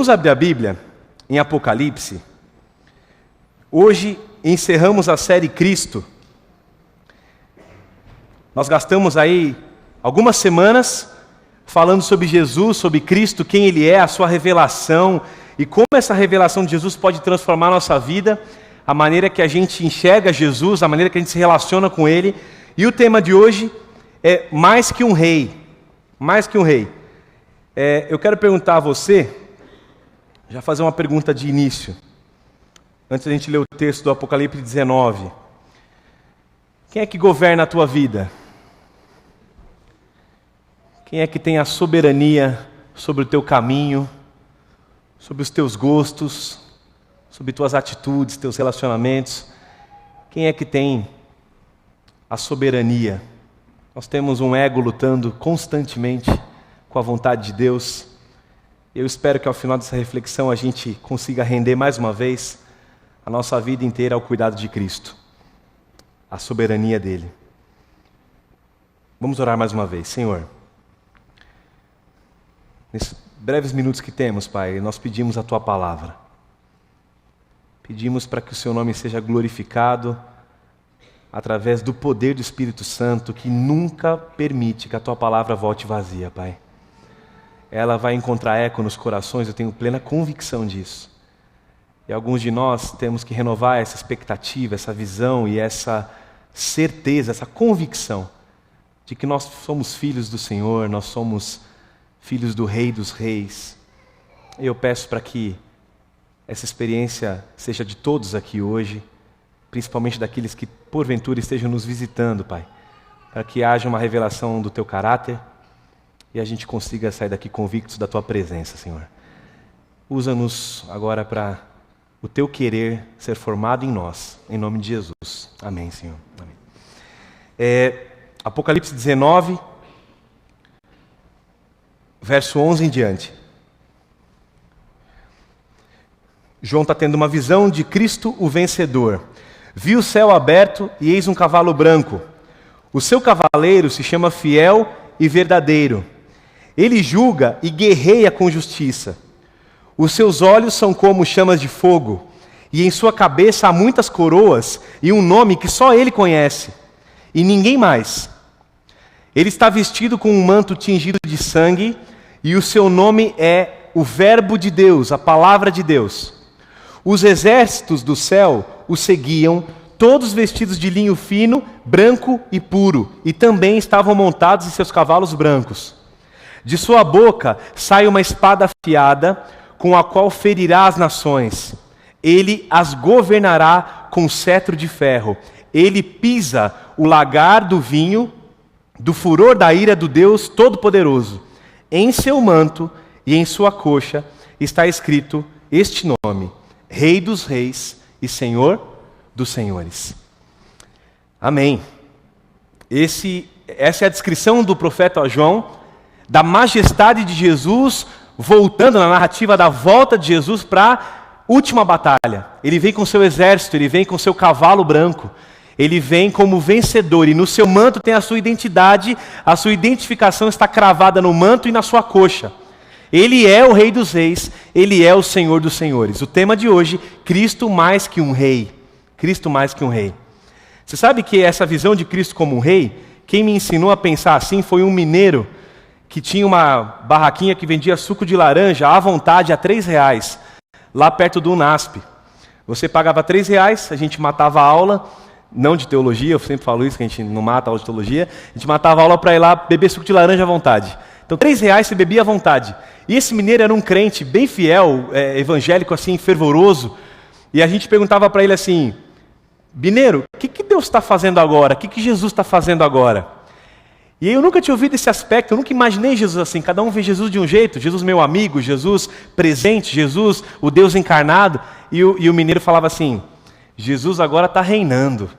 Vamos abrir a Bíblia em Apocalipse. Hoje encerramos a série Cristo. Nós gastamos aí algumas semanas falando sobre Jesus, sobre Cristo, quem Ele é, a sua revelação e como essa revelação de Jesus pode transformar a nossa vida, a maneira que a gente enxerga Jesus, a maneira que a gente se relaciona com Ele. E o tema de hoje é mais que um rei. Mais que um rei. Eu quero perguntar a você, já fazer uma pergunta de início, antes da gente ler o texto do Apocalipse 19. Quem é que governa a tua vida? Quem é que tem a soberania sobre o teu caminho, sobre os teus gostos, sobre tuas atitudes, teus relacionamentos? Quem é que tem a soberania? Nós temos um ego lutando constantemente com a vontade de Deus. Eu espero que ao final dessa reflexão a gente consiga render mais uma vez a nossa vida inteira ao cuidado de Cristo, a soberania dEle. Vamos orar mais uma vez. Senhor, nesses breves minutos que temos, Pai, nós pedimos a Tua palavra. Pedimos para que o Seu nome seja glorificado através do poder do Espírito Santo, que nunca permite que a Tua palavra volte vazia, Pai. Ela vai encontrar eco nos corações, eu tenho plena convicção disso. E alguns de nós temos que renovar essa expectativa, essa visão e essa certeza, essa convicção de que nós somos filhos do Senhor, nós somos filhos do Rei dos Reis. Eu peço para que essa experiência seja de todos aqui hoje, principalmente daqueles que porventura estejam nos visitando, Pai, para que haja uma revelação do Teu caráter e a gente consiga sair daqui convictos da Tua presença, Senhor. Usa-nos agora para o Teu querer ser formado em nós, em nome de Jesus. Amém, Senhor. Amém. Apocalipse 19, verso 11 em diante. João está tendo uma visão de Cristo, o vencedor. Viu o céu aberto e eis um cavalo branco. O seu cavaleiro se chama Fiel e Verdadeiro. Ele julga e guerreia com justiça. Os seus olhos são como chamas de fogo, e em sua cabeça há muitas coroas e um nome que só ele conhece, e ninguém mais. Ele está vestido com um manto tingido de sangue, e o seu nome é o Verbo de Deus, a Palavra de Deus. Os exércitos do céu o seguiam, todos vestidos de linho fino, branco e puro, e também estavam montados em seus cavalos brancos. De sua boca sai uma espada afiada, com a qual ferirá as nações. Ele as governará com cetro de ferro. Ele pisa o lagar do vinho, do furor da ira do Deus Todo-Poderoso. Em seu manto e em sua coxa está escrito este nome: Rei dos Reis e Senhor dos Senhores. Amém. Essa é a descrição do profeta João, da majestade de Jesus, voltando na narrativa da volta de Jesus para a última batalha. Ele vem com seu exército, ele vem com seu cavalo branco, ele vem como vencedor, e no seu manto tem a sua identidade, a sua identificação está cravada no manto e na sua coxa. Ele é o Rei dos Reis, ele é o Senhor dos Senhores. O tema de hoje, Cristo mais que um rei. Cristo mais que um rei. Você sabe que essa visão de Cristo como um rei, quem me ensinou a pensar assim foi um mineiro que tinha uma barraquinha que vendia suco de laranja à vontade a R$3, lá perto do UNASP. Você pagava R$3, a gente matava a aula, não de teologia, eu sempre falo isso, que a gente não mata a aula de teologia, a gente matava a aula para ir lá beber suco de laranja à vontade. Então R$3 você bebia à vontade. E esse mineiro era um crente bem fiel, evangélico assim, fervoroso, e a gente perguntava para ele assim: mineiro, o que Deus está fazendo agora? O que Jesus está fazendo agora? E eu nunca tinha ouvido esse aspecto, eu nunca imaginei Jesus assim. Cada um vê Jesus de um jeito, Jesus meu amigo, Jesus presente, Jesus o Deus encarnado. E o mineiro falava assim: Jesus agora está reinando.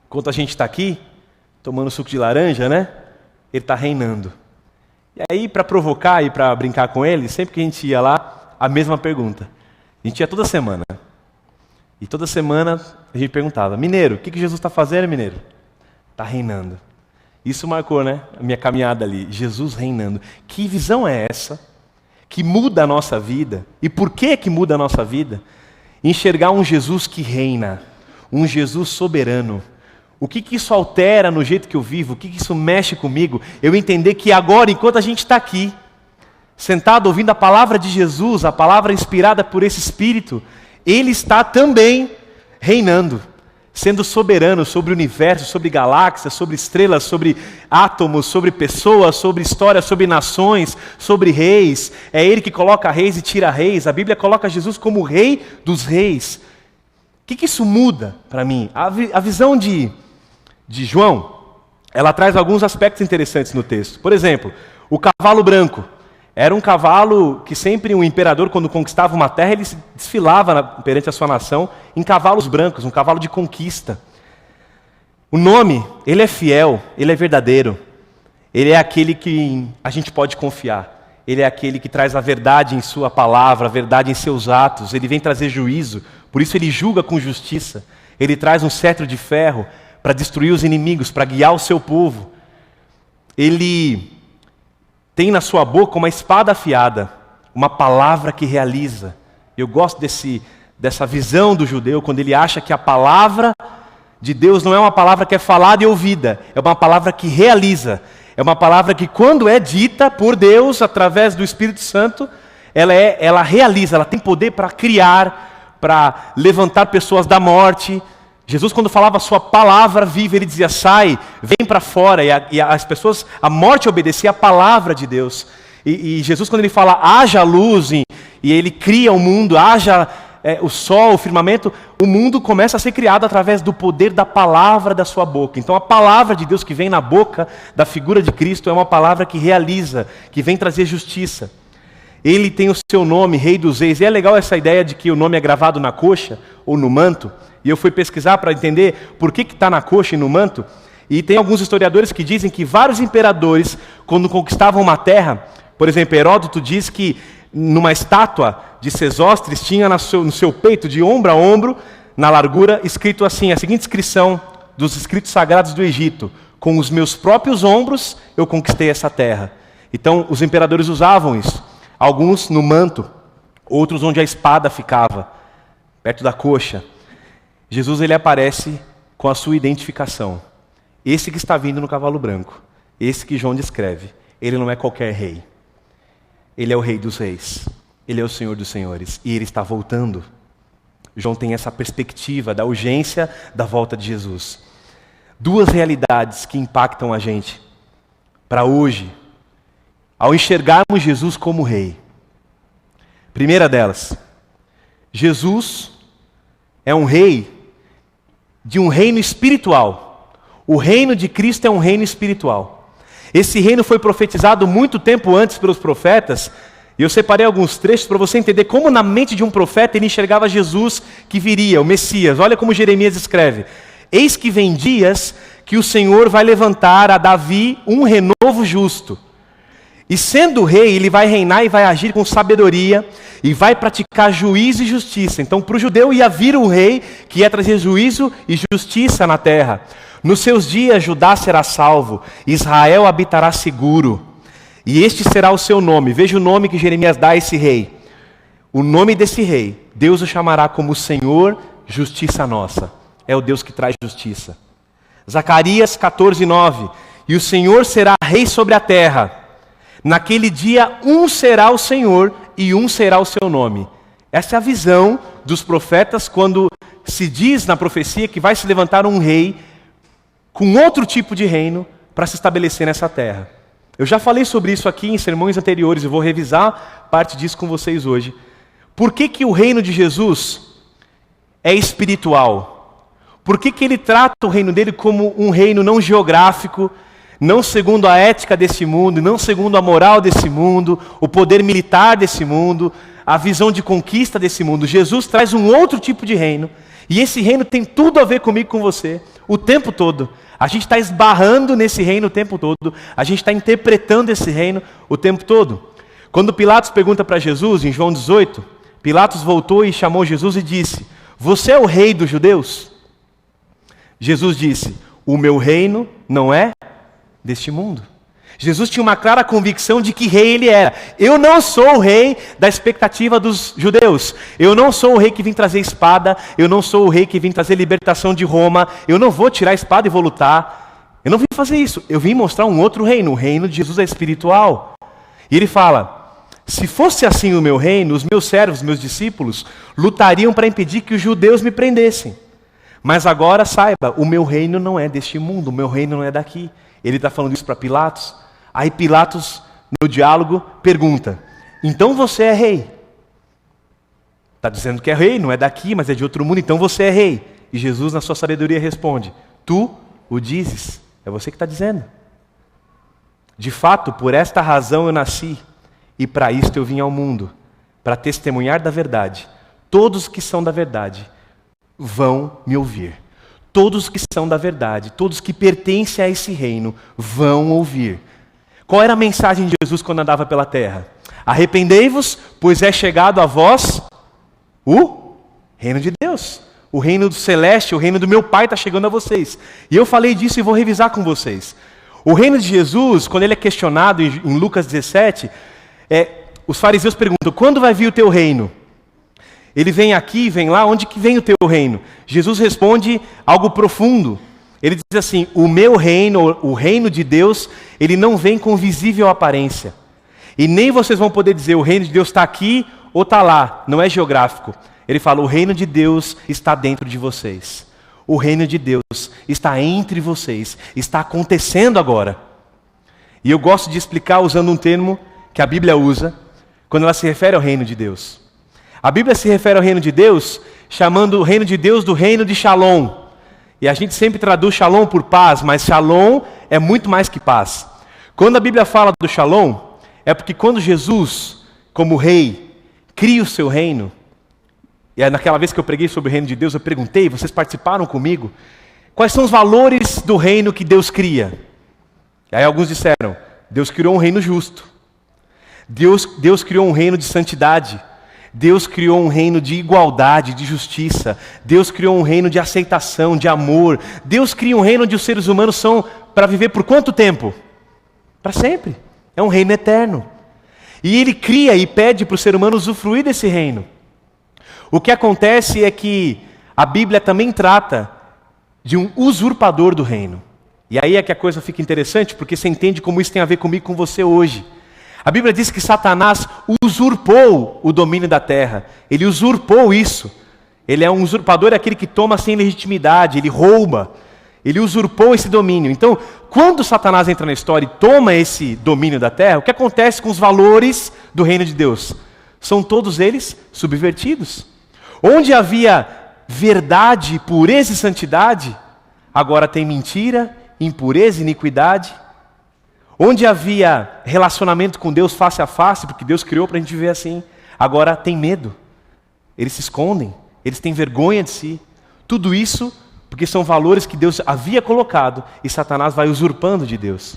Enquanto a gente está aqui, tomando suco de laranja, né? Ele está reinando. E aí, para provocar e para brincar com ele, sempre que a gente ia lá, a mesma pergunta. A gente ia toda semana. E toda semana a gente perguntava: mineiro, o que Jesus está fazendo, mineiro? Está reinando. Isso marcou, né, a minha caminhada ali. Jesus reinando. Que visão é essa? que muda a nossa vida. E por que muda a nossa vida? Enxergar um Jesus que reina, um Jesus soberano. O que isso altera no jeito que eu vivo? O que isso mexe comigo? Eu entender que agora, enquanto a gente está aqui, sentado ouvindo a palavra de Jesus, a palavra inspirada por esse Espírito, Ele está também reinando, sendo soberano sobre o universo, sobre galáxias, sobre estrelas, sobre átomos, sobre pessoas, sobre histórias, sobre nações, sobre reis. É Ele que coloca reis e tira reis. A Bíblia coloca Jesus como o Rei dos reis. O que isso muda para mim? A visão de João, ela traz alguns aspectos interessantes no texto. Por exemplo, o cavalo branco. Era um cavalo que sempre um imperador, quando conquistava uma terra, ele se desfilava perante a sua nação em cavalos brancos, um cavalo de conquista. O nome, ele é fiel, ele é verdadeiro. Ele é aquele que a gente pode confiar. Ele é aquele que traz a verdade em sua palavra, a verdade em seus atos. Ele vem trazer juízo, por isso ele julga com justiça. Ele traz um cetro de ferro para destruir os inimigos, para guiar o seu povo. Ele tem na sua boca uma espada afiada, uma palavra que realiza. Eu gosto dessa visão do judeu, quando ele acha que a palavra de Deus não é uma palavra que é falada e ouvida, é uma palavra que realiza. É uma palavra que, quando é dita por Deus, através do Espírito Santo, ela realiza, ela tem poder para criar, para levantar pessoas da morte. Jesus, quando falava a sua palavra viva, ele dizia, sai, vem para fora, e as pessoas, a morte obedecia à palavra de Deus. E Jesus, quando ele fala, haja luz, e ele cria o mundo, haja o sol, o firmamento, o mundo começa a ser criado através do poder da palavra da sua boca. Então a palavra de Deus que vem na boca da figura de Cristo é uma palavra que realiza, que vem trazer justiça. Ele tem o seu nome, Rei dos Reis, e é legal essa ideia de que o nome é gravado na coxa ou no manto. E eu fui pesquisar para entender por que está na coxa e no manto. E tem alguns historiadores que dizem que vários imperadores, quando conquistavam uma terra, por exemplo, Heródoto diz que numa estátua de Sesostris tinha no seu peito, de ombro a ombro, na largura, escrito assim, a seguinte inscrição dos escritos sagrados do Egito: com os meus próprios ombros eu conquistei essa terra. Então os imperadores usavam isso, alguns no manto, outros onde a espada ficava, perto da coxa. Jesus, ele aparece com a sua identificação. Esse que está vindo no cavalo branco, esse que João descreve, ele não é qualquer rei. Ele é o Rei dos Reis, ele é o Senhor dos Senhores, e ele está voltando. João tem essa perspectiva da urgência da volta de Jesus. Duas realidades que impactam a gente para hoje, ao enxergarmos Jesus como Rei. Primeira delas, Jesus é um Rei de um reino espiritual. O reino de Cristo é um reino espiritual. Esse reino foi profetizado muito tempo antes pelos profetas, e eu separei alguns trechos para você entender como na mente de um profeta ele enxergava Jesus que viria, o Messias. Olha como Jeremias escreve: eis que vem dias que o Senhor vai levantar a Davi um renovo justo. E sendo rei, ele vai reinar e vai agir com sabedoria e vai praticar juízo e justiça. Então, para o judeu ia vir um rei que ia trazer juízo e justiça na terra. Nos seus dias, Judá será salvo, Israel habitará seguro. E este será o seu nome. Veja o nome que Jeremias dá a esse rei. O nome desse rei, Deus o chamará como Senhor, justiça nossa. É o Deus que traz justiça. Zacarias 14:9. E o Senhor será rei sobre a terra. Naquele dia, um será o Senhor e um será o seu nome. Essa é a visão dos profetas quando se diz na profecia que vai se levantar um rei com outro tipo de reino para se estabelecer nessa terra. Eu já falei sobre isso aqui em sermões anteriores, eu vou revisar parte disso com vocês hoje. Por que o reino de Jesus é espiritual? Por que ele trata o reino dele como um reino não geográfico, não segundo a ética desse mundo, não segundo a moral desse mundo, o poder militar desse mundo, a visão de conquista desse mundo? Jesus traz um outro tipo de reino, e esse reino tem tudo a ver comigo, com você, o tempo todo. A gente está esbarrando nesse reino o tempo todo, a gente está interpretando esse reino o tempo todo. Quando Pilatos pergunta para Jesus, em João 18, Pilatos voltou e chamou Jesus e disse: você é o rei dos judeus? Jesus disse: o meu reino não é deste mundo. Jesus tinha uma clara convicção de que rei ele era. Eu não sou o rei da expectativa dos judeus. Eu não sou o rei que vem trazer espada. Eu não sou o rei que vem trazer libertação de Roma. Eu não vou tirar a espada e vou lutar. Eu não vim fazer isso. Eu vim mostrar um outro reino. O reino de Jesus é espiritual. E ele fala, se fosse assim o meu reino, os meus servos, meus discípulos, lutariam para impedir que os judeus me prendessem. Mas agora saiba, o meu reino não é deste mundo. O meu reino não é daqui. Ele está falando isso para Pilatos. Aí Pilatos, no diálogo, pergunta, então você é rei? Está dizendo que é rei, não é daqui, mas é de outro mundo, então você é rei. E Jesus, na sua sabedoria, responde, tu o dizes, é você que está dizendo. De fato, por esta razão eu nasci, e para isto eu vim ao mundo, para testemunhar da verdade. Todos que são da verdade vão me ouvir. Todos que são da verdade, todos que pertencem a esse reino, vão ouvir. Qual era a mensagem de Jesus quando andava pela terra? Arrependei-vos, pois é chegado a vós o reino de Deus. O reino do celeste, o reino do meu Pai está chegando a vocês. E eu falei disso e vou revisar com vocês. O reino de Jesus, quando ele é questionado em Lucas 17, os fariseus perguntam, quando vai vir o teu reino? Ele vem aqui, vem lá, onde que vem o teu reino? Jesus responde algo profundo. Ele diz assim, o meu reino, o reino de Deus, ele não vem com visível aparência. E nem vocês vão poder dizer, o reino de Deus está aqui ou está lá, não é geográfico. Ele fala, o reino de Deus está dentro de vocês. O reino de Deus está entre vocês, está acontecendo agora. E eu gosto de explicar usando um termo que a Bíblia usa, quando ela se refere ao reino de Deus. A Bíblia se refere ao reino de Deus, chamando o reino de Deus do reino de Shalom. E a gente sempre traduz Shalom por paz, mas Shalom é muito mais que paz. Quando a Bíblia fala do Shalom, é porque quando Jesus, como rei, cria o seu reino, e naquela vez que eu preguei sobre o reino de Deus, eu perguntei, vocês participaram comigo? Quais são os valores do reino que Deus cria? E aí alguns disseram, Deus criou um reino justo. Deus criou um reino de santidade. Deus criou um reino de igualdade, de justiça. Deus criou um reino de aceitação, de amor. Deus cria um reino onde os seres humanos são para viver por quanto tempo? Para sempre. É um reino eterno. E Ele cria e pede para o ser humano usufruir desse reino. O que acontece é que a Bíblia também trata de um usurpador do reino. E aí é que a coisa fica interessante, porque você entende como isso tem a ver comigo e com você hoje. A Bíblia diz que Satanás usurpou o domínio da terra. Ele usurpou isso. Ele é um usurpador, é aquele que toma sem legitimidade, ele rouba. Ele usurpou esse domínio. Então, quando Satanás entra na história e toma esse domínio da terra, o que acontece com os valores do reino de Deus? São todos eles subvertidos. Onde havia verdade, pureza e santidade, agora tem mentira, impureza e iniquidade. Onde havia relacionamento com Deus face a face, porque Deus criou para a gente viver assim, agora tem medo. Eles se escondem, eles têm vergonha de si. Tudo isso porque são valores que Deus havia colocado e Satanás vai usurpando de Deus.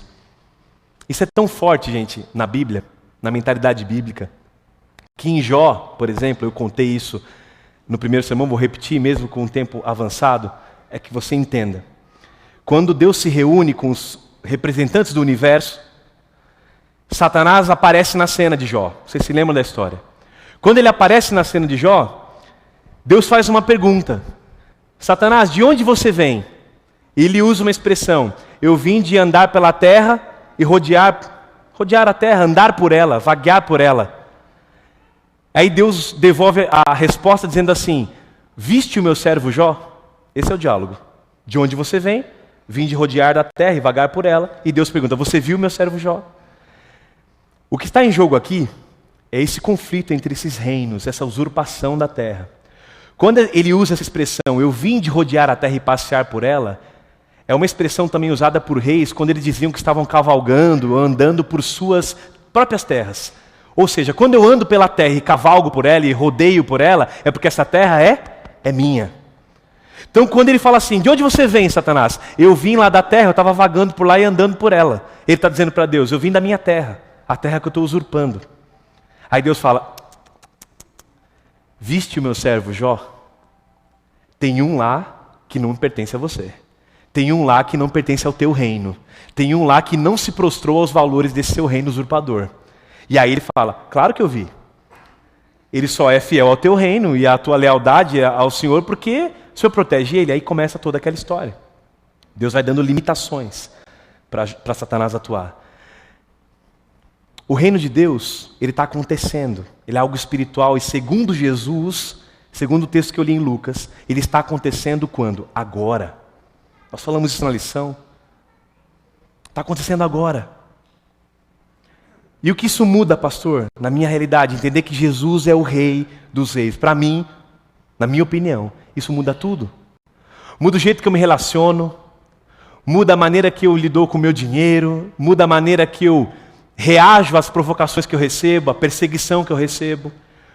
Isso é tão forte, gente, na Bíblia, na mentalidade bíblica, que em Jó, por exemplo, eu contei isso no primeiro sermão, vou repetir mesmo com um tempo avançado, é que você entenda. Quando Deus se reúne com os representantes do universo, Satanás aparece na cena de Jó. Vocês se lembram da história? Quando ele aparece na cena de Jó, Deus faz uma pergunta. Satanás, de onde você vem? Ele usa uma expressão. Eu vim de andar pela terra e rodear a terra, andar por ela, vaguear por ela. Aí Deus devolve a resposta dizendo assim, viste o meu servo Jó? Esse é o diálogo. De onde você vem? Vim de rodear da terra e vagar por ela. E Deus pergunta, você viu meu servo Jó? O que está em jogo aqui é esse conflito entre esses reinos, essa usurpação da terra. Quando ele usa essa expressão, eu vim de rodear a terra e passear por ela, é uma expressão também usada por reis quando eles diziam que estavam cavalgando, andando por suas próprias terras. Ou seja, quando eu ando pela terra e cavalgo por ela e rodeio por ela, é porque essa terra é minha. Então quando ele fala assim, de onde você vem, Satanás? Eu vim lá da terra, eu estava vagando por lá e andando por ela. Ele está dizendo para Deus, eu vim da minha terra, a terra que eu estou usurpando. Aí Deus fala, viste o meu servo Jó? Tem um lá que não pertence a você. Tem um lá que não pertence ao teu reino. Tem um lá que não se prostrou aos valores desse seu reino usurpador. E aí ele fala, claro que eu vi. Ele só é fiel ao teu reino e à tua lealdade ao Senhor porque o Senhor protege ele. Aí começa toda aquela história. Deus vai dando limitações para Satanás atuar. O reino de Deus, ele está acontecendo. Ele é algo espiritual e segundo Jesus, segundo o texto que eu li em Lucas, ele está acontecendo quando? Agora. Nós falamos isso na lição. Está acontecendo agora. E o que isso muda, pastor? Na minha realidade, entender que Jesus é o Rei dos Reis. Para mim, na minha opinião, isso muda tudo. Muda o jeito que eu me relaciono, muda a maneira que eu lido com o meu dinheiro, muda a maneira que eu reajo às provocações que eu recebo, à perseguição que eu recebo.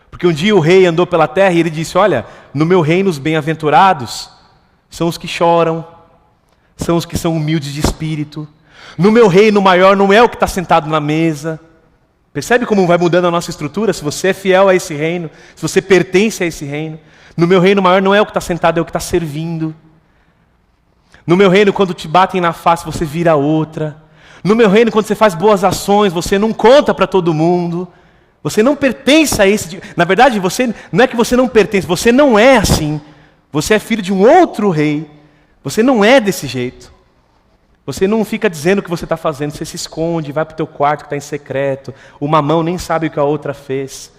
Porque um dia o rei andou pela terra e ele disse, olha, no meu reino os bem-aventurados são os que choram, são os que são humildes de espírito. No meu reino maior não é o que está sentado na mesa. Percebe como vai mudando a nossa estrutura? Se você é fiel a esse reino, se você pertence a esse reino. No meu reino maior não é o que está sentado, é o que está servindo. No meu reino, quando te batem na face, você vira outra. No meu reino, quando você faz boas ações, você não conta para todo mundo. Você não pertence a esse... Na verdade, não é que você não pertence, você não é assim. Você é filho de um outro rei. Você não é desse jeito. Você não fica dizendo o que você está fazendo, você se esconde, vai para o teu quarto que está em secreto. Uma mão nem sabe o que a outra fez.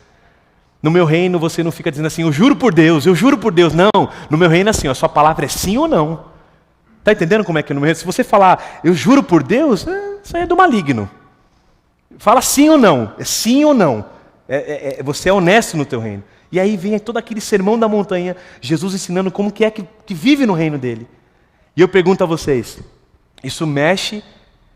No meu reino, você não fica dizendo assim, eu juro por Deus, eu juro por Deus. Não, no meu reino é assim, a sua palavra é sim ou não. Está entendendo como é que é no meu reino? Se você falar, eu juro por Deus, isso aí é do maligno. Fala sim ou não, é sim ou não. Você é honesto no teu reino. E aí vem todo aquele sermão da montanha, Jesus ensinando como que é que vive no reino dele. E eu pergunto a vocês, isso mexe,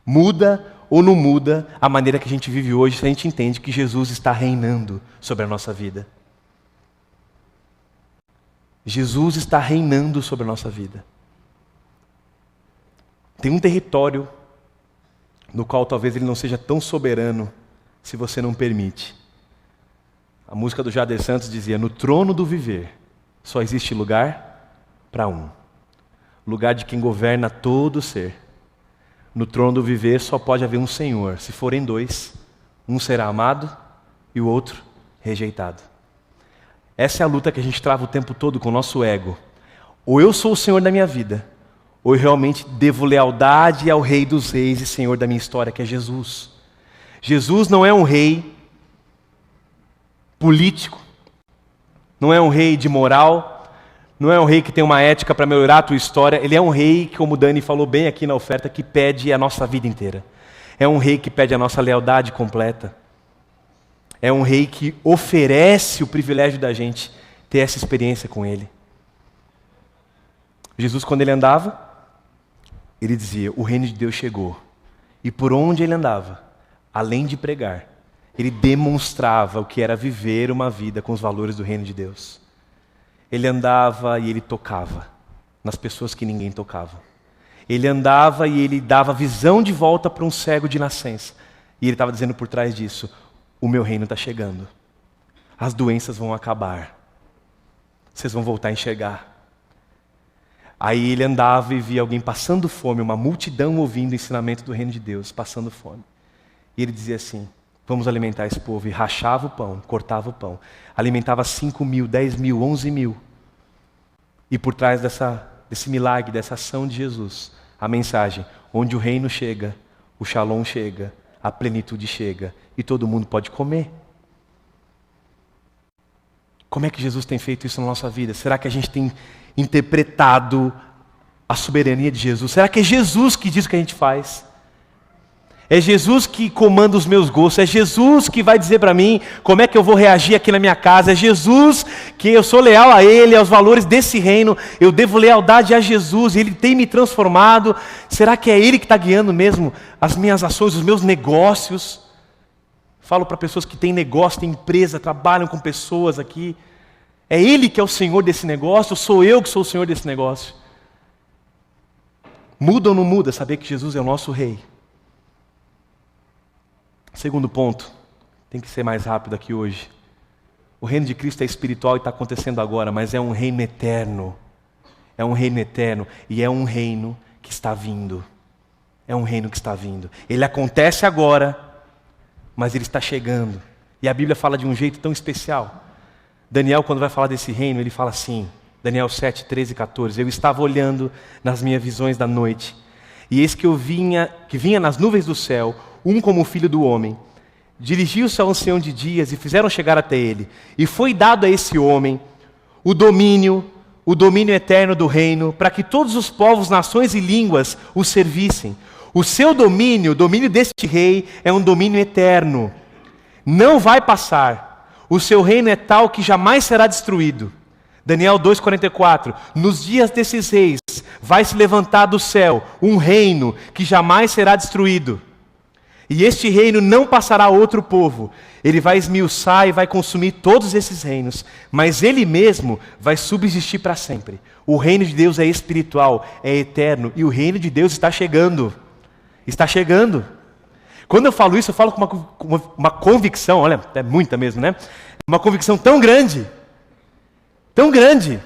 muda ou não muda a maneira que a gente vive hoje, se a gente entende que Jesus está reinando sobre a nossa vida? Jesus está reinando sobre a nossa vida. Tem um território no qual talvez ele não seja tão soberano se você não permite. A música do Jader Santos dizia, no trono do viver só existe lugar para um. Lugar de quem governa todo o ser. No trono do viver só pode haver um Senhor. Se forem dois, um será amado e o outro rejeitado. Essa é a luta que a gente trava o tempo todo com o nosso ego. Ou eu sou o Senhor da minha vida, ou eu realmente devo lealdade ao Rei dos Reis e Senhor da minha história, que é Jesus. Jesus não é um rei político, não é um rei de moral, não é um rei que tem uma ética para melhorar a tua história. Ele é um rei, como o Dani falou bem aqui na oferta, que pede a nossa vida inteira. É um rei que pede a nossa lealdade completa. É um rei que oferece o privilégio da gente ter essa experiência com ele. Jesus, quando ele andava, ele dizia, o reino de Deus chegou. E por onde ele andava, além de pregar, ele demonstrava o que era viver uma vida com os valores do reino de Deus. Ele andava e ele tocava nas pessoas que ninguém tocava. Ele andava e ele dava visão de volta para um cego de nascença. E ele estava dizendo por trás disso, o meu reino está chegando. As doenças vão acabar. Vocês vão voltar a enxergar. Aí ele andava e via alguém passando fome, uma multidão ouvindo o ensinamento do reino de Deus, passando fome. E ele dizia assim, vamos alimentar esse povo. E rachava o pão, cortava o pão. Alimentava 5 mil, 10 mil, 11 mil. E por trás desse milagre, dessa ação de Jesus, a mensagem, onde o reino chega, o shalom chega, a plenitude chega, e todo mundo pode comer. Como é que Jesus tem feito isso na nossa vida? Será que a gente tem interpretado a soberania de Jesus? Será que é Jesus que diz o que a gente faz? É Jesus que comanda os meus gostos, é Jesus que vai dizer para mim como é que eu vou reagir aqui na minha casa, é Jesus que eu sou leal a Ele, aos valores desse reino, eu devo lealdade a Jesus, Ele tem me transformado. Será que é Ele que está guiando mesmo as minhas ações, os meus negócios? Falo para pessoas que têm negócio, têm empresa, trabalham com pessoas aqui. É Ele que é o Senhor desse negócio, ou sou eu que sou o Senhor desse negócio? Muda ou não muda saber que Jesus é o nosso Rei? Segundo ponto, tem que ser mais rápido aqui hoje. O reino de Cristo é espiritual e está acontecendo agora, mas é um reino eterno. É um reino eterno e é um reino que está vindo. É um reino que está vindo. Ele acontece agora, mas ele está chegando. E a Bíblia fala de um jeito tão especial. Daniel, quando vai falar desse reino, ele fala assim, Daniel 7, 13 e 14, eu estava olhando nas minhas visões da noite, e eis que vinha nas nuvens do céu, um como o filho do homem. Dirigiu-se ao ancião de dias e fizeram chegar até ele. E foi dado a esse homem o domínio eterno do reino, para que todos os povos, nações e línguas o servissem. O seu domínio, o domínio deste rei, é um domínio eterno. Não vai passar. O seu reino é tal que jamais será destruído. Daniel 2,44, nos dias desses reis vai se levantar do céu um reino que jamais será destruído. E este reino não passará a outro povo. Ele vai esmiuçar e vai consumir todos esses reinos, mas ele mesmo vai subsistir para sempre. O reino de Deus é espiritual, é eterno, e o reino de Deus está chegando. Está chegando. Quando eu falo isso, eu falo com uma convicção, olha, é muita mesmo, né? Uma convicção tão grande. Tão grande,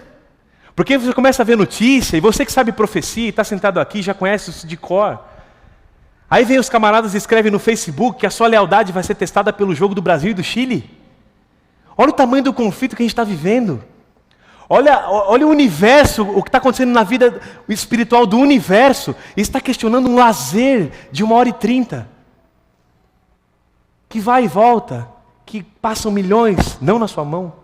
porque você começa a ver notícia, e você que sabe profecia, e está sentado aqui, já conhece isso de cor. Aí vem os camaradas e escrevem no Facebook que a sua lealdade vai ser testada pelo jogo do Brasil e do Chile. Olha o tamanho do conflito que a gente está vivendo. Olha o universo, o que está acontecendo na vida espiritual do universo. E está questionando um lazer de 1h30. Que vai e volta, que passam milhões, não na sua mão.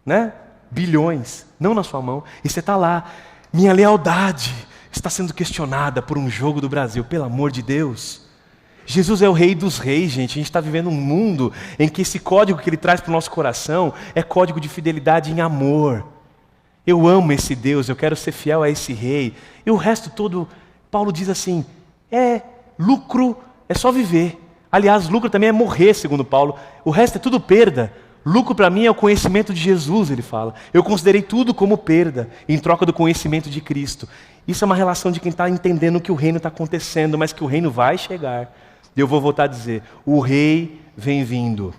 Né? Bilhões, não na sua mão, e você está lá, minha lealdade está sendo questionada por um jogo do Brasil, pelo amor de Deus. Jesus é o Rei dos Reis, gente. A gente está vivendo um mundo em que esse código que Ele traz para o nosso coração é código de fidelidade em amor. Eu amo esse Deus, eu quero ser fiel a esse Rei. E o resto todo, Paulo diz assim, lucro, é só viver. Aliás, lucro também é morrer, segundo Paulo. O resto é tudo perda. Lucro para mim é o conhecimento de Jesus, ele fala. Eu considerei tudo como perda, em troca do conhecimento de Cristo. Isso é uma relação de quem está entendendo que o reino está acontecendo, mas que o reino vai chegar. E eu vou voltar a dizer, o rei vem vindo.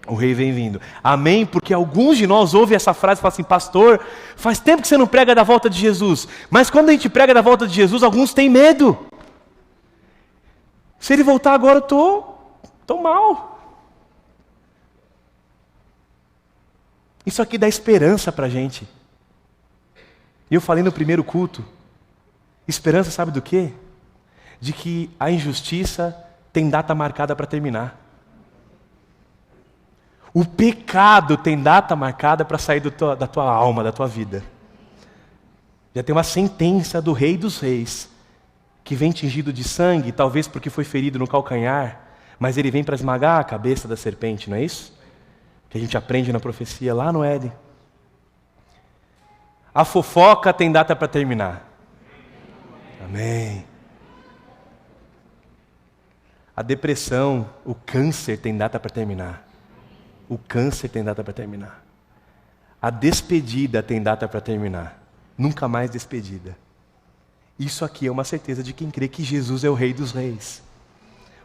O rei vem vindo. Amém? Porque alguns de nós ouvem essa frase e falam assim, pastor, faz tempo que você não prega da volta de Jesus. Mas quando a gente prega da volta de Jesus, alguns têm medo. Se ele voltar agora, eu tô mal. Isso aqui dá esperança para a gente. E eu falei no primeiro culto, esperança sabe do quê? De que a injustiça tem data marcada para terminar. O pecado tem data marcada para sair da tua alma, da tua vida. Já tem uma sentença do Rei dos Reis, que vem tingido de sangue, talvez porque foi ferido no calcanhar, mas ele vem para esmagar a cabeça da serpente, não é isso? Que a gente aprende na profecia lá no Éden. A fofoca tem data para terminar. Amém. A depressão, o câncer tem data para terminar. O câncer tem data para terminar. A despedida tem data para terminar. Nunca mais despedida. Isso aqui é uma certeza de quem crê que Jesus é o Rei dos Reis.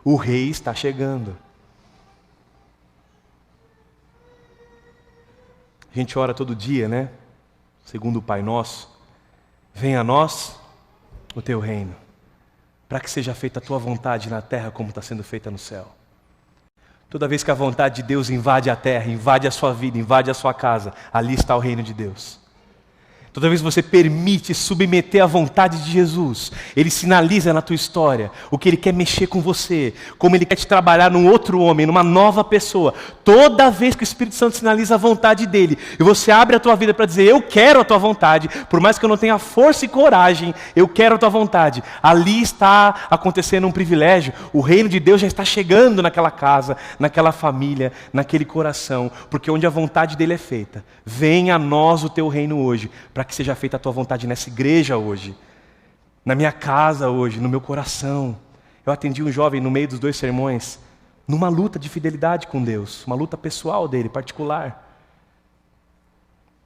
O Rei está chegando. A gente ora todo dia, né? Segundo o Pai Nosso. Venha a nós o teu reino, para que seja feita a tua vontade na terra como está sendo feita no céu. Toda vez que a vontade de Deus invade a terra, invade a sua vida, invade a sua casa, ali está o reino de Deus. Toda vez que você permite submeter à vontade de Jesus, Ele sinaliza na tua história o que Ele quer mexer com você, como Ele quer te trabalhar num outro homem, numa nova pessoa. Toda vez que o Espírito Santo sinaliza a vontade dEle, e você abre a tua vida para dizer, eu quero a tua vontade, por mais que eu não tenha força e coragem, eu quero a tua vontade. Ali está acontecendo um privilégio, o reino de Deus já está chegando naquela casa, naquela família, naquele coração, porque onde a vontade dEle é feita, venha a nós o teu reino hoje, para que seja feita a tua vontade nessa igreja hoje, na minha casa hoje, no meu coração. Eu atendi um jovem no meio dos 2 sermões, numa luta de fidelidade com Deus, uma luta pessoal dele, particular.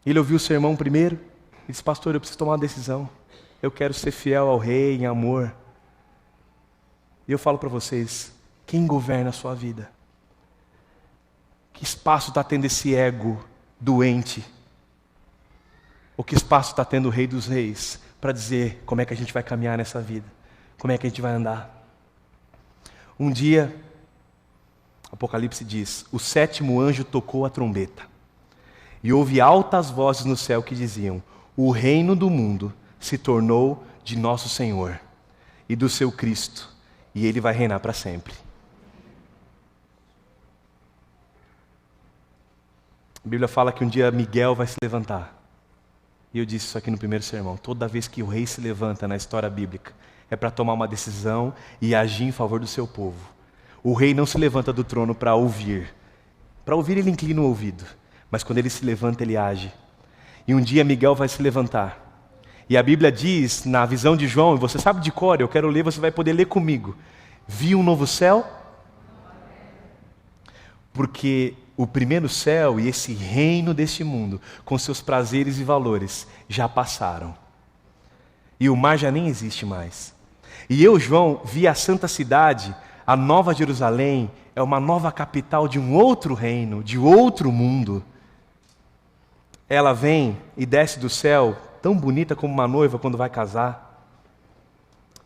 Ele ouviu o sermão primeiro e disse, pastor, eu preciso tomar uma decisão. Eu quero ser fiel ao Rei em amor. E eu falo para vocês, quem governa a sua vida? Que espaço está tendo esse ego doente? O que espaço está tendo o Rei dos Reis para dizer como é que a gente vai caminhar nessa vida, como é que a gente vai andar. Um dia, Apocalipse diz, o 7º anjo tocou a trombeta, e houve altas vozes no céu que diziam, o reino do mundo se tornou de nosso Senhor e do seu Cristo, e Ele vai reinar para sempre. A Bíblia fala que um dia Miguel vai se levantar. E eu disse isso aqui no primeiro sermão. Toda vez que o rei se levanta na história bíblica, é para tomar uma decisão e agir em favor do seu povo. O rei não se levanta do trono para ouvir. Para ouvir ele inclina o ouvido. Mas quando ele se levanta, ele age. E um dia Miguel vai se levantar. E a Bíblia diz, na visão de João, e você sabe de cor, eu quero ler, você vai poder ler comigo. Vi um novo céu? Porque o primeiro céu e esse reino deste mundo, com seus prazeres e valores, já passaram. E o mar já nem existe mais. E eu, João, vi a santa cidade, a nova Jerusalém, é uma nova capital de um outro reino, de outro mundo. Ela vem e desce do céu, tão bonita como uma noiva quando vai casar.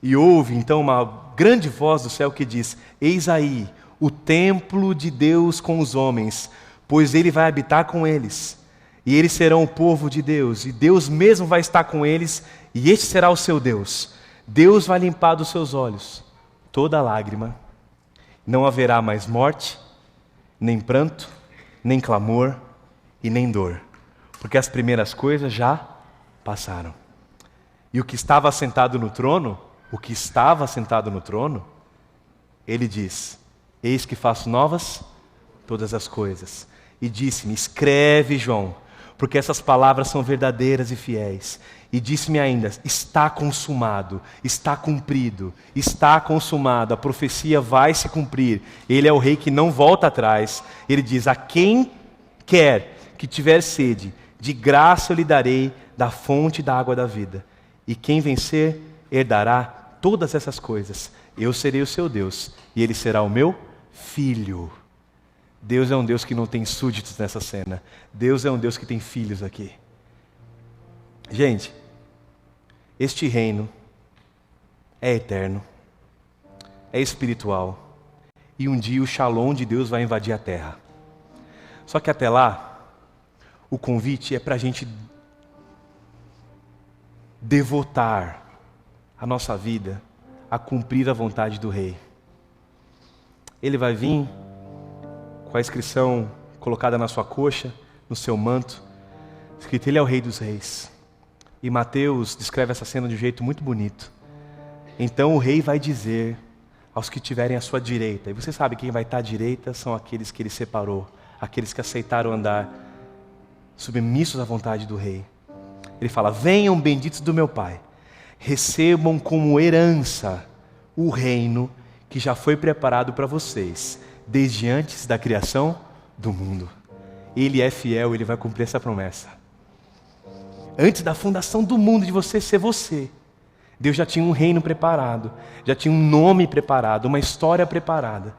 E ouve então uma grande voz do céu que diz, eis aí o templo de Deus com os homens, pois Ele vai habitar com eles. E eles serão o povo de Deus, e Deus mesmo vai estar com eles, e este será o seu Deus. Deus vai limpar dos seus olhos toda lágrima. Não haverá mais morte, nem pranto, nem clamor e nem dor, porque as primeiras coisas já passaram. E o que estava sentado no trono, ele diz, eis que faço novas todas as coisas. E disse-me, escreve, João, porque essas palavras são verdadeiras e fiéis. E disse-me ainda, está consumado, está cumprido, está consumado, a profecia vai se cumprir. Ele é o rei que não volta atrás. Ele diz, a quem quer que tiver sede, de graça eu lhe darei da fonte da água da vida. E quem vencer, herdará todas essas coisas. Eu serei o seu Deus, e ele será o meu filho. Deus é um Deus que não tem súditos nessa cena. Deus é um Deus que tem filhos aqui. Gente, este reino é eterno, é espiritual, e um dia o Shalom de Deus vai invadir a terra. Só que até lá, o convite é para a gente devotar a nossa vida a cumprir a vontade do Rei. Ele vai vir com a inscrição colocada na sua coxa, no seu manto, escrito, Ele é o Rei dos Reis. E Mateus descreve essa cena de um jeito muito bonito. Então o Rei vai dizer aos que estiverem à sua direita, e você sabe quem vai estar à direita são aqueles que Ele separou, aqueles que aceitaram andar submissos à vontade do Rei. Ele fala, venham benditos do meu Pai, recebam como herança o reino que já foi preparado para vocês, desde antes da criação do mundo. Ele é fiel, Ele vai cumprir essa promessa. Antes da fundação do mundo, de você ser você, Deus já tinha um reino preparado, já tinha um nome preparado, uma história preparada,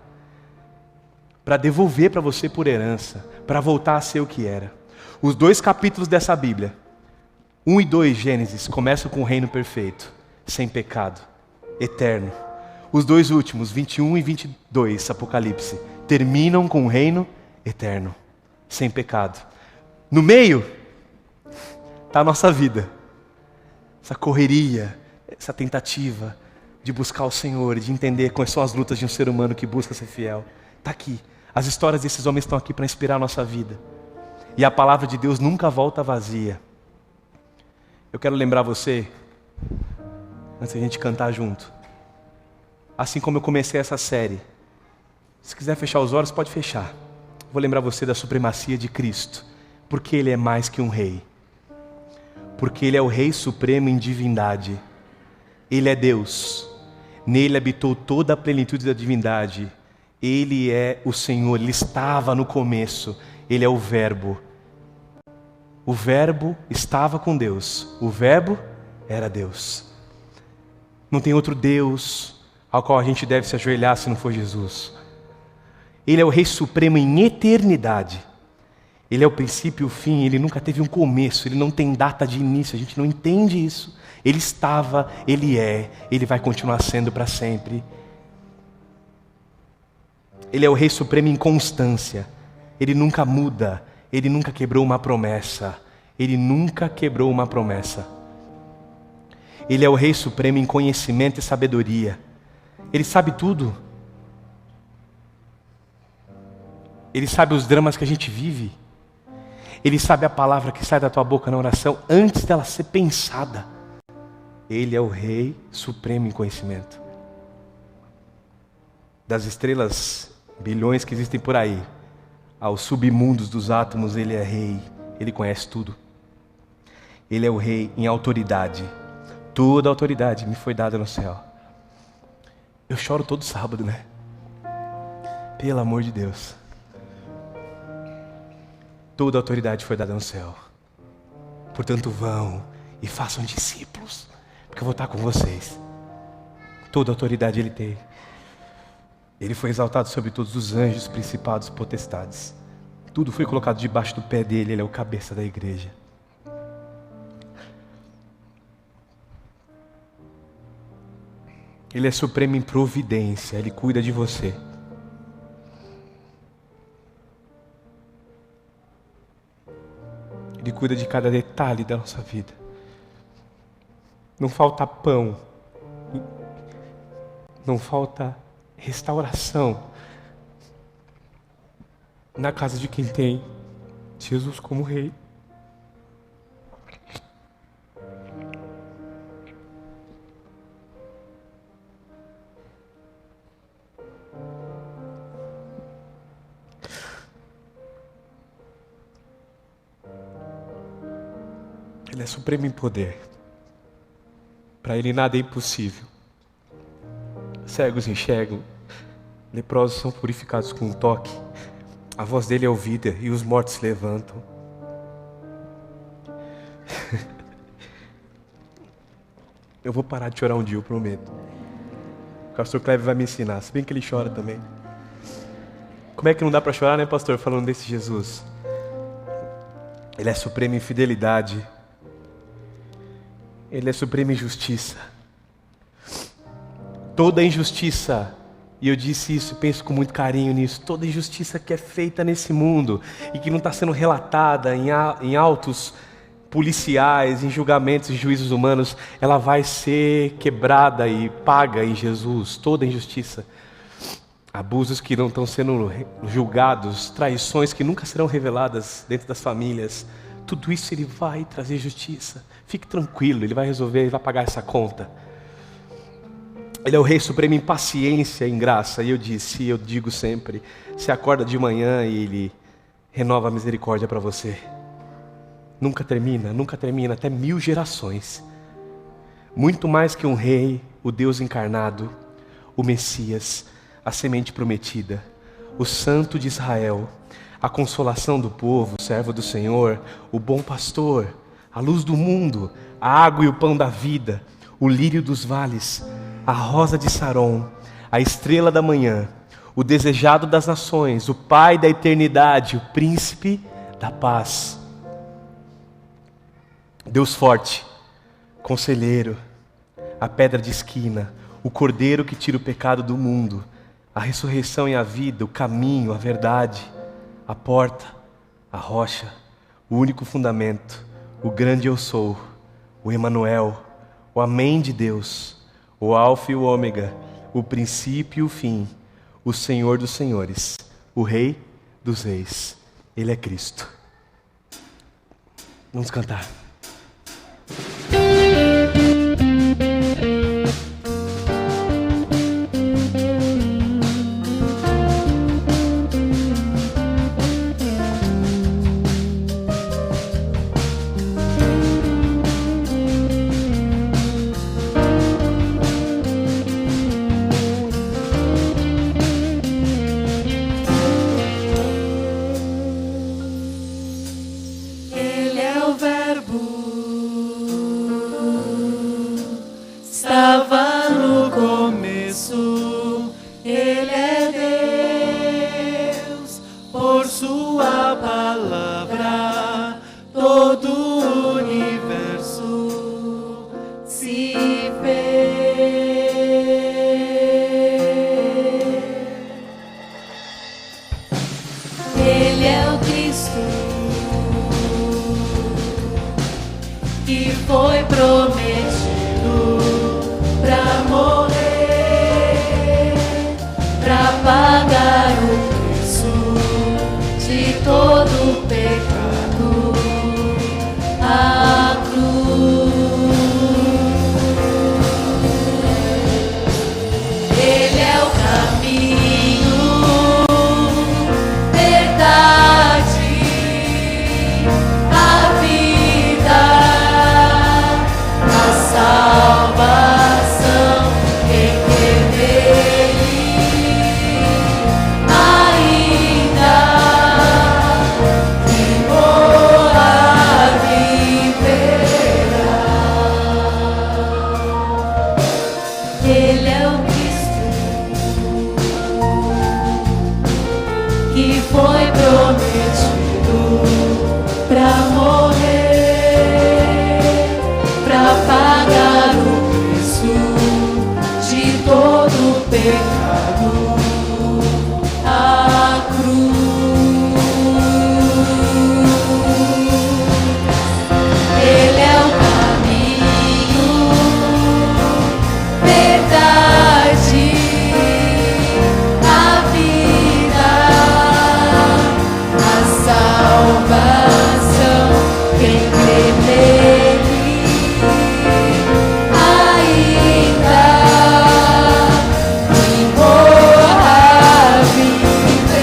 para devolver para você por herança, para voltar a ser o que era. Os 2 capítulos dessa Bíblia, 1 e 2, Gênesis, começam com o reino perfeito, sem pecado, eterno. Os 2 últimos, 21 e 22, Apocalipse, terminam com o reino eterno, sem pecado. No meio está a nossa vida, essa correria, essa tentativa de buscar o Senhor, de entender quais são as lutas de um ser humano que busca ser fiel. Está aqui, as histórias desses homens estão aqui para inspirar a nossa vida. E a palavra de Deus nunca volta vazia. Eu quero lembrar você, antes da gente cantar junto, assim como eu comecei essa série, se quiser fechar os olhos, pode fechar. Vou lembrar você da supremacia de Cristo, porque Ele é mais que um rei. Porque Ele é o Rei Supremo em divindade. Ele é Deus. Nele habitou toda a plenitude da divindade. Ele é o Senhor, Ele estava no começo. Ele é o Verbo. O Verbo estava com Deus. O Verbo era Deus. Não tem outro Deus ao qual a gente deve se ajoelhar se não for Jesus. Ele é o Rei Supremo em eternidade. Ele é o princípio e o fim, Ele nunca teve um começo, Ele não tem data de início, a gente não entende isso. Ele estava, Ele é, Ele vai continuar sendo para sempre. Ele é o Rei Supremo em constância. Ele nunca muda. Ele nunca quebrou uma promessa. Ele nunca quebrou uma promessa. Ele é o Rei Supremo em conhecimento e sabedoria. Ele sabe tudo. Ele sabe os dramas que a gente vive. Ele sabe a palavra que sai da tua boca na oração antes dela ser pensada. Ele é o Rei Supremo em conhecimento. Das estrelas, bilhões que existem por aí, aos submundos dos átomos, Ele é Rei. Ele conhece tudo. Ele é o Rei em autoridade. Toda a autoridade me foi dada no céu. Eu choro todo sábado, né? Pelo amor de Deus. Toda a autoridade foi dada no céu. Portanto, vão e façam discípulos, porque eu vou estar com vocês. Toda a autoridade Ele tem. Ele foi exaltado sobre todos os anjos, principados, potestades. Tudo foi colocado debaixo do pé dele. Ele é o cabeça da igreja. Ele é supremo em providência. Ele cuida de você. Ele cuida de cada detalhe da nossa vida. Não falta pão. Não falta restauração na casa de quem tem Jesus como Rei. Ele é supremo em poder. Para Ele nada é impossível. Cegos enxergam, leprosos são purificados com um toque, a voz dele é ouvida e os mortos se levantam. Eu vou parar de chorar um dia, eu prometo. O pastor Cleber vai me ensinar, se bem que ele chora também. Como é que não dá para chorar, né, pastor, falando desse Jesus? Ele é supremo em fidelidade. Ele é supremo em justiça. Toda injustiça, e eu disse isso e penso com muito carinho nisso, toda injustiça que é feita nesse mundo e que não está sendo relatada em autos policiais, em julgamentos e juízos humanos, ela vai ser quebrada e paga em Jesus. Toda injustiça, abusos que não estão sendo julgados, traições que nunca serão reveladas dentro das famílias, tudo isso Ele vai trazer justiça. Fique tranquilo, Ele vai resolver, Ele vai pagar essa conta. Ele é o Rei Supremo em paciência, em graça. E eu digo sempre, você acorda de manhã e Ele renova a misericórdia para você. Nunca termina, até 1000 gerações. Muito mais que um rei, o Deus encarnado, o Messias, a semente prometida, o Santo de Israel, a consolação do povo, o servo do Senhor, o bom pastor, a luz do mundo, a água e o pão da vida, o lírio dos vales, a rosa de Saron, a estrela da manhã, o desejado das nações, o Pai da eternidade, o príncipe da paz. Deus forte, conselheiro, a pedra de esquina, o cordeiro que tira o pecado do mundo, a ressurreição e a vida, o caminho, a verdade, a porta, a rocha, o único fundamento, o grande eu sou, o Emanuel, o Amém de Deus, o Alfa e o Ômega, o princípio e o fim, o Senhor dos senhores, o Rei dos reis. Ele é Cristo. Vamos cantar. Ele é o Verbo que foi prometido pra morrer, pra pagar o preço de todo o pecado, a cruz. Ele é o caminho, verdade, a vida, a salvação. Quem crê nele ainda que morra viverá. Ele é o Cristo que foi prometido pra morrer, pra pagar o preço de todo o pecado, a cruz. Ele é o caminho, verdade, a vida, a salvação. Quem crê nele ainda que morra viverá.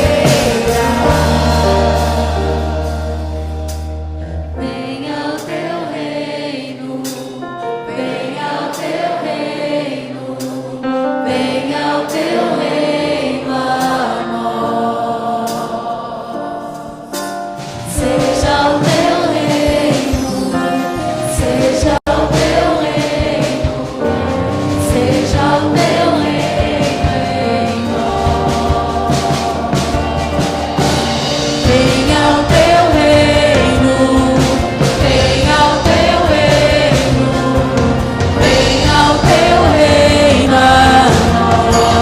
Venha o teu reino, venha o teu reino, venha o teu reino a nós. Seja o teu reino, seja o teu reino, seja o teu reino em nós. Venha o teu reino, venha o teu reino, venha o teu reino a nós.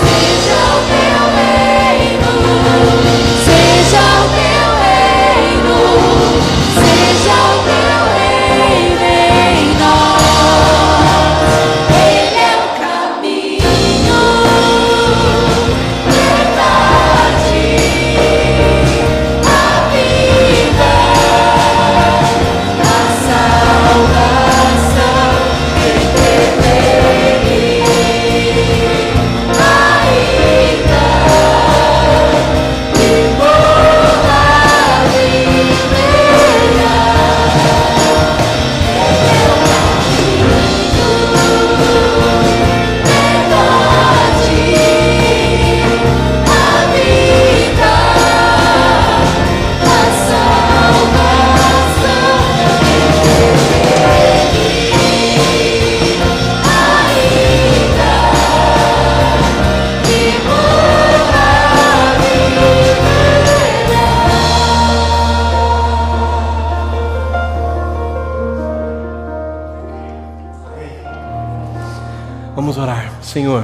Seja o teu reino, seja o teu reino, seja o teu reino em nós. Ele é o caminho, verdade, a vida, a salvação. Quem crê nele ainda que morra viverá. Ele é o caminho, verdade, a vida, a salvação. Quem crê nele ainda que morra viverá. Vamos orar. Senhor,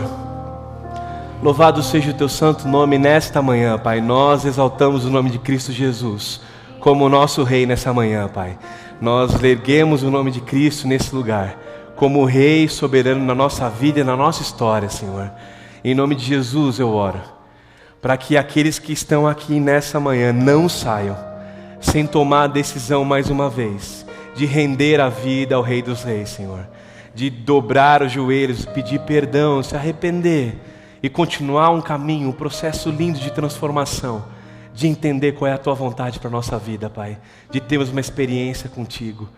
louvado seja o teu santo nome nesta manhã, Pai. Nós exaltamos o nome de Cristo Jesus como nosso Rei nessa manhã, Pai. Nós erguemos o nome de Cristo nesse lugar como Rei soberano na nossa vida e na nossa história, Senhor. Em nome de Jesus eu oro para que aqueles que estão aqui nessa manhã não saiam sem tomar a decisão mais uma vez de render a vida ao Rei dos Reis, Senhor. De dobrar os joelhos, pedir perdão, se arrepender e continuar um caminho, um processo lindo de transformação, de entender qual é a Tua vontade para a nossa vida, Pai, de termos uma experiência contigo.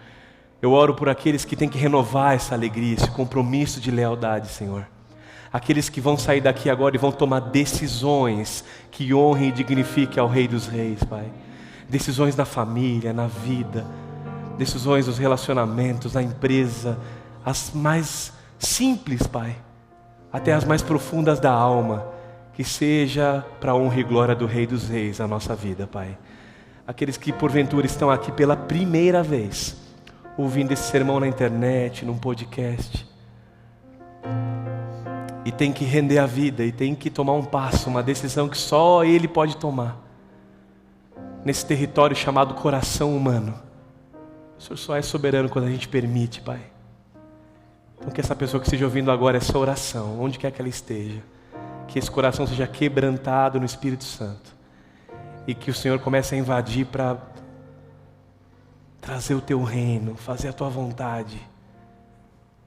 Eu oro por aqueles que têm que renovar essa alegria, esse compromisso de lealdade, Senhor. Aqueles que vão sair daqui agora e vão tomar decisões que honrem e dignifiquem ao Rei dos Reis, Pai. Decisões na família, na vida, decisões nos relacionamentos, na empresa, as mais simples, Pai, até as mais profundas da alma, que seja para a honra e glória do Rei dos Reis a nossa vida, Pai. Aqueles que porventura estão aqui pela primeira vez, ouvindo esse sermão na internet, num podcast, e tem que render a vida, e tem que tomar um passo, uma decisão que só Ele pode tomar. nesse território chamado coração humano. O Senhor só é soberano quando a gente permite, Pai. Então que essa pessoa que esteja ouvindo agora essa oração, onde quer que ela esteja, que esse coração seja quebrantado no Espírito Santo. E que o Senhor comece a invadir para trazer o Teu reino, fazer a Tua vontade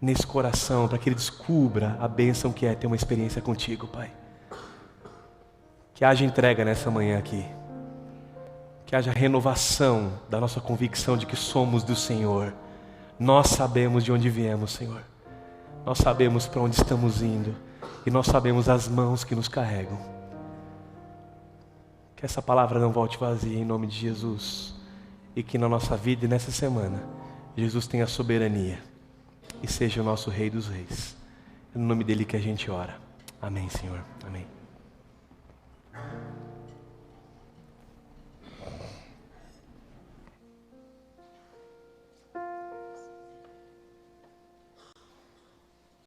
nesse coração, para que ele descubra a bênção que é ter uma experiência contigo, Pai. Que haja entrega nessa manhã aqui. Que haja renovação da nossa convicção de que somos do Senhor. Nós sabemos de onde viemos, Senhor. Nós sabemos para onde estamos indo. E nós sabemos as mãos que nos carregam. Que essa palavra não volte vazia em nome de Jesus. E que na nossa vida e nessa semana, Jesus tenha soberania. E seja o nosso Rei dos Reis. É no nome dele que a gente ora. Amém, Senhor. Amém.